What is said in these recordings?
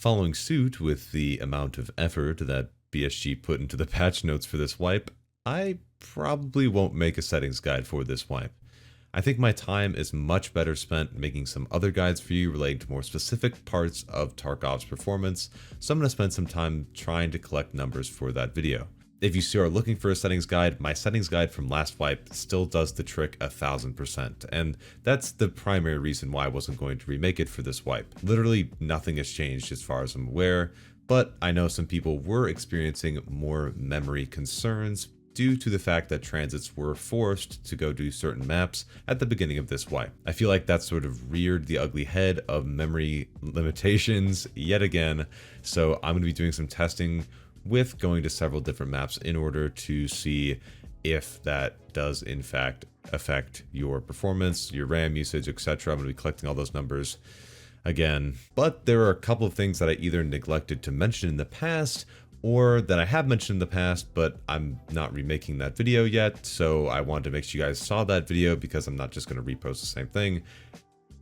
Following suit with the amount of effort that BSG put into the patch notes for this wipe, I probably won't make a settings guide for this wipe. I think my time is much better spent making some other guides for you relating to more specific parts of Tarkov's performance, so I'm going to spend some time trying to collect numbers for that video. If you are looking for a settings guide, my settings guide from last wipe still does the trick 1000%, and that's the primary reason why I wasn't going to remake it for this wipe. Literally nothing has changed as far as I'm aware, but I know some people were experiencing more memory concerns due to the fact that transits were forced to go do certain maps at the beginning of this wipe. I feel like that sort of reared the ugly head of memory limitations yet again, so I'm going to be doing some testing with going to several different maps in order to see if that does in fact affect your performance, your RAM usage, etc. I'm going to be collecting all those numbers again, but there are a couple of things that I either neglected to mention in the past or that I have mentioned in the past, but I'm not remaking that video yet, so I wanted to make sure you guys saw that video because I'm not just going to repost the same thing.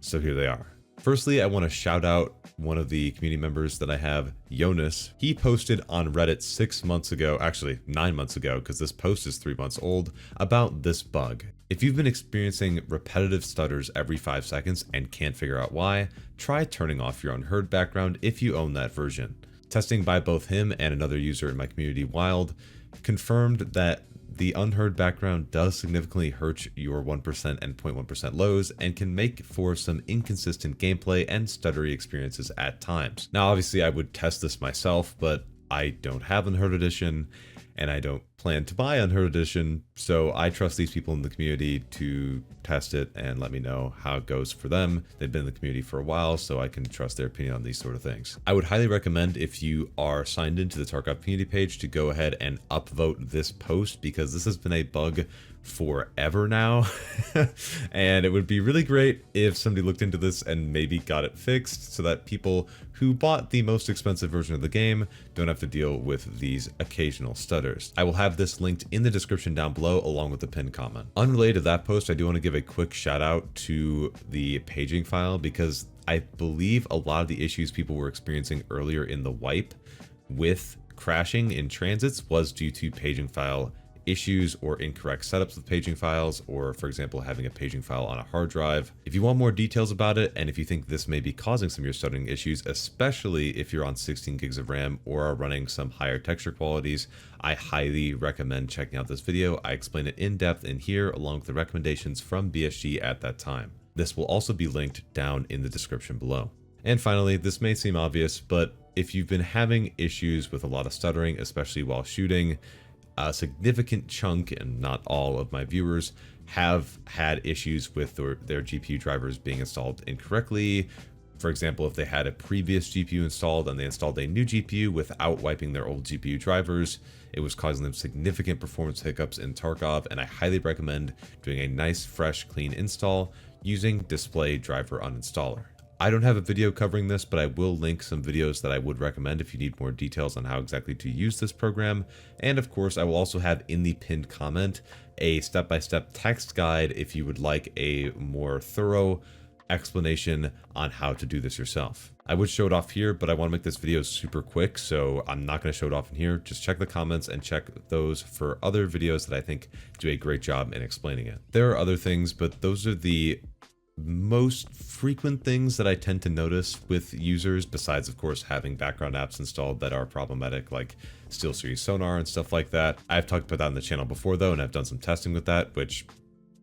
So here they are. Firstly, I want to shout out one of the community members that I have, Jonas. He posted on Reddit 6 months ago, actually 9 months ago, because this post is 3 months old, about this bug. If you've been experiencing repetitive stutters every 5 seconds and can't figure out why, try turning off your Unheard background if you own that version. Testing by both him and another user in my community, Wild, confirmed that the Unheard background does significantly hurt your 1% and 0.1% lows and can make for some inconsistent gameplay and stuttery experiences at times. Now, obviously, I would test this myself, but I don't have Unheard Edition, and I don't plan to buy Unheard Edition, so I trust these people in the community to test it and let me know how it goes for them. They've been in the community for a while, so I can trust their opinion on these sort of things. I would highly recommend, if you are signed into the Tarkov community page, to go ahead and upvote this post, because this has been a bug forever now. And it would be really great if somebody looked into this and maybe got it fixed so that people who bought the most expensive version of the game don't have to deal with these occasional stutters. I will have this linked in the description down below along with the pinned comment. Unrelated to that post, I do want to give a quick shout out to the paging file, because I believe a lot of the issues people were experiencing earlier in the wipe with crashing in transits was due to paging file issues or incorrect setups with paging files, or for example having a paging file on a hard drive. If you want more details about it, and if you think this may be causing some of your stuttering issues, especially if you're on 16 gigs of RAM or are running some higher texture qualities, I highly recommend checking out this video. I explain it in depth in here along with the recommendations from BSG at that time. This will also be linked down in the description below. And finally, this may seem obvious, but if you've been having issues with a lot of stuttering, especially while shooting, a significant chunk, and not all of my viewers, have had issues with their GPU drivers being installed incorrectly. For example, if they had a previous GPU installed and they installed a new GPU without wiping their old GPU drivers, it was causing them significant performance hiccups in Tarkov, and I highly recommend doing a nice, fresh, clean install using Display Driver Uninstaller. I don't have a video covering this, but I will link some videos that I would recommend if you need more details on how exactly to use this program. And of course, I will also have in the pinned comment a step-by-step text guide if you would like a more thorough explanation on how to do this yourself. I would show it off here, but I want to make this video super quick, so I'm not going to show it off in here. Just check the comments and check those for other videos that I think do a great job in explaining it. There are other things, but those are the most frequent things that I tend to notice with users, besides of course having background apps installed that are problematic, like SteelSeries Sonar and stuff like that. I've talked about that on the channel before though, and I've done some testing with that, which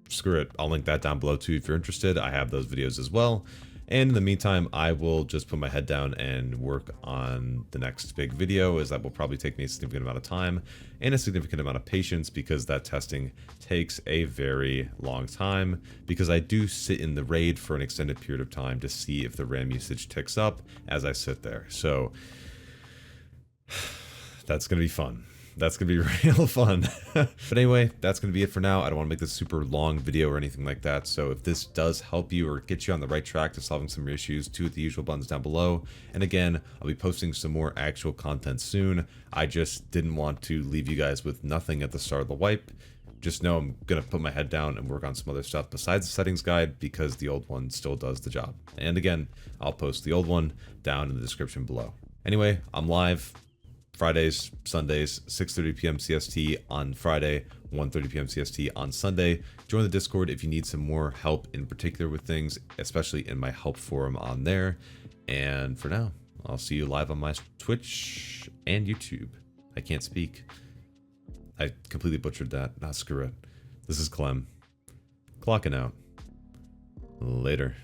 screw it, I'll link that down below too if you're interested. I have those videos as well. And in the meantime, I will just put my head down and work on the next big video, as that will probably take me a significant amount of time and a significant amount of patience, because that testing takes a very long time, because I do sit in the raid for an extended period of time to see if the RAM usage ticks up as I sit there. So that's going to be fun. That's going to be real fun. But anyway, that's going to be it for now. I don't want to make this super long video or anything like that. So if this does help you or get you on the right track to solving some issues, do hit the usual buttons down below. And again, I'll be posting some more actual content soon. I just didn't want to leave you guys with nothing at the start of the wipe. Just know I'm going to put my head down and work on some other stuff besides the settings guide, because the old one still does the job. And again, I'll post the old one down in the description below. Anyway, I'm live Fridays, Sundays, 6:30 p.m. CST on Friday, 1:30 p.m. CST on Sunday. Join the Discord if you need some more help in particular with things, especially in my help forum on there. And for now, I'll see you live on my Twitch and YouTube. I can't speak. I completely butchered that. Screw it. This is Clem. Clocking out. Later.